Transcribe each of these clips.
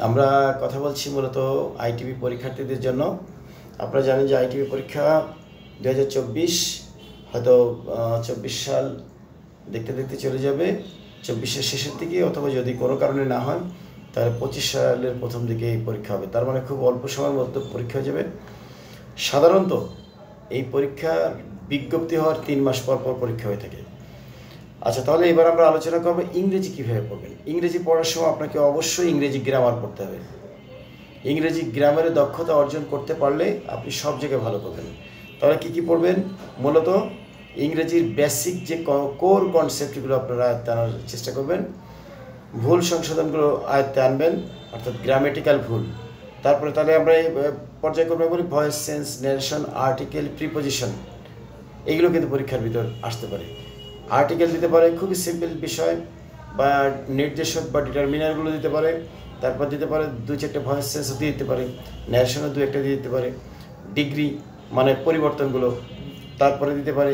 আমরা কথা বলছি মূলত আইটিবি পরীক্ষার্থীদের জন্য। আপনারা জানেন যে আইটিবি পরীক্ষা 2024 হয়তো 24 সাল দেখতে দেখতে চলে যাবে, 24-এর শেষের দিকে, অথবা যদি কোনো কারণে না হয় তাহলে 25 সালের প্রথম দিকে এই পরীক্ষা হবে। তার মানে খুব অল্প সময়ের মধ্যে পরীক্ষা হয়ে যাবে। সাধারণত এই পরীক্ষার বিজ্ঞপ্তি হওয়ার 3 মাস পর পর পরীক্ষা হয়ে থাকে। আচ্ছা, তাহলে এবার আমরা আলোচনা করবো ইংরেজি কীভাবে পড়বেন। ইংরেজি পড়ার সময় আপনাকে অবশ্যই ইংরেজি গ্রামার পড়তে হবে। ইংরেজি গ্রামারে দক্ষতা অর্জন করতে পারলে আপনি সব জায়গায় ভালো করবেন। তাহলে কী কী পড়বেন? মূলত ইংরেজির বেসিক যে কোর কনসেপ্টগুলো আপনারা আয়ত্তে আনার চেষ্টা করবেন। ভুল সংশোধনগুলো আয়ত্তে আনবেন, অর্থাৎ গ্রামেটিক্যাল ভুল। তারপরে তাহলে আমরা এই পর্যায়ক্রমে বলি voice, sense, narration, article, preposition, এগুলো কিন্তু পরীক্ষার ভিতর আসতে পারে। আর্টিকেল দিতে পারে, খুবই সিম্পল বিষয়, বা নির্দেশক বা ডিটারমিনারগুলো দিতে পারে। তারপর দিতে পারে 2-4টা ভয়েস সেন্সও দিয়ে দিতে পারে, ন্যারেশনও 2-1টা দিয়ে দিতে পারে, ডিগ্রি মানে পরিবর্তনগুলো। তারপরে দিতে পারে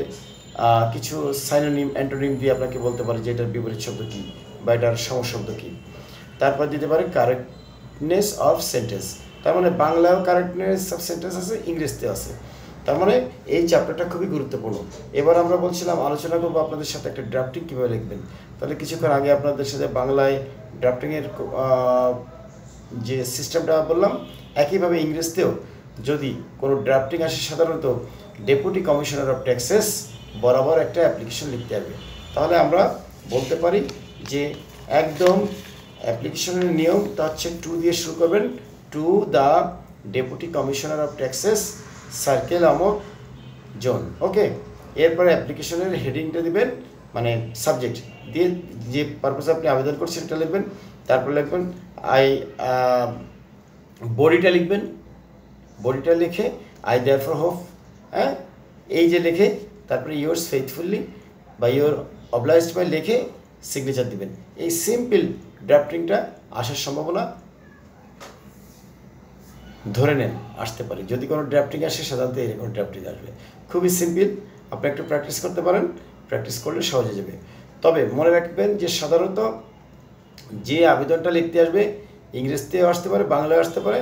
কিছু সাইনোনিম, অ্যান্টোনিম দিয়ে আপনাকে বলতে পারে যে এটার বিপরীত শব্দ কী বা এটার সমশব্দ কী। তারপর দিতে পারে কারেক্টনেস অফ সেন্টেন্স, তার মানে বাংলায়ও কারেক্টনেস অফ সেন্টেন্স আছে, ইংরেজিতেও আছে। তার মানে এই চ্যাপ্টারটা খুবই গুরুত্বপূর্ণ। এবার আমরা বলছিলাম আলোচনা করবো আপনাদের সাথে একটা ড্রাফটিং কীভাবে লিখবেন। তাহলে কিছুক্ষণ আগে আপনাদের সাথে বাংলায় ড্রাফটিংয়ের যে সিস্টেমটা বললাম, একইভাবে ইংরেজিতেও যদি কোনো ড্রাফটিং আসে সাধারণত ডেপুটি কমিশনার অফ ট্যাক্সেস বরাবর একটা অ্যাপ্লিকেশন লিখতে হবে। তাহলে আমরা বলতে পারি যে একদম অ্যাপ্লিকেশনের নিয়ম তা হচ্ছে টু দিয়ে শুরু করবেন, to the deputy commissioner of taxes, circle আমক জোন। ওকে, এরপরে অ্যাপ্লিকেশনের হেডিংটা দিবেন, মানে সাবজেক্ট দিয়ে যে পারপাসে আপনি আবেদন করছেন সেটা লিখবেন। তারপর লিখবেন বডিটা লিখবেন, বডিটা লিখে আই দেয়ারফর হোপ, হ্যাঁ এই যে লিখে তারপরে ইয়োর্স ফেইথফুলি বা ইয়োর অবলাইজড বাই লিখে সিগনেচার দিবেন। এই সিম্পল ড্রাফটিংটা আসার সম্ভাবনা ধরে নেন আসতে পারে। যদি কোনো ড্রাফটিং আসে সাধারণত এরকম ড্রাফটিং আসবে, খুবই সিম্পল। আপনি একটু প্র্যাকটিস করতে পারেন, প্র্যাকটিস করলে সহজে যাবে। তবে মনে রাখবেন যে সাধারণত যে আবেদনটা লিখতে আসবে ইংরেজিতেও আসতে পারে, বাংলায় আসতে পারে,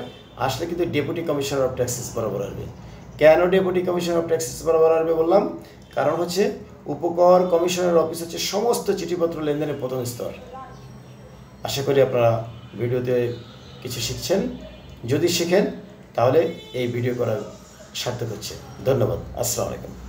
আসলে কিন্তু ডেপুটি কমিশনার অফ ট্যাক্সেস বরাবর আসবে। কেন ডেপুটি কমিশনার অফ ট্যাক্সেস বরাবর আসবে বললাম? কারণ হচ্ছে উপকর কমিশনার অফিস হচ্ছে সমস্ত চিঠিপত্র লেনদেনের প্রথম স্তর। আশা করি আপনারা ভিডিওতে কিছু শিখছেন। যদি শিখেন তাহলে এই ভিডিও করার সার্থক হচ্ছে। ধন্যবাদ। আসসালামু আলাইকুম।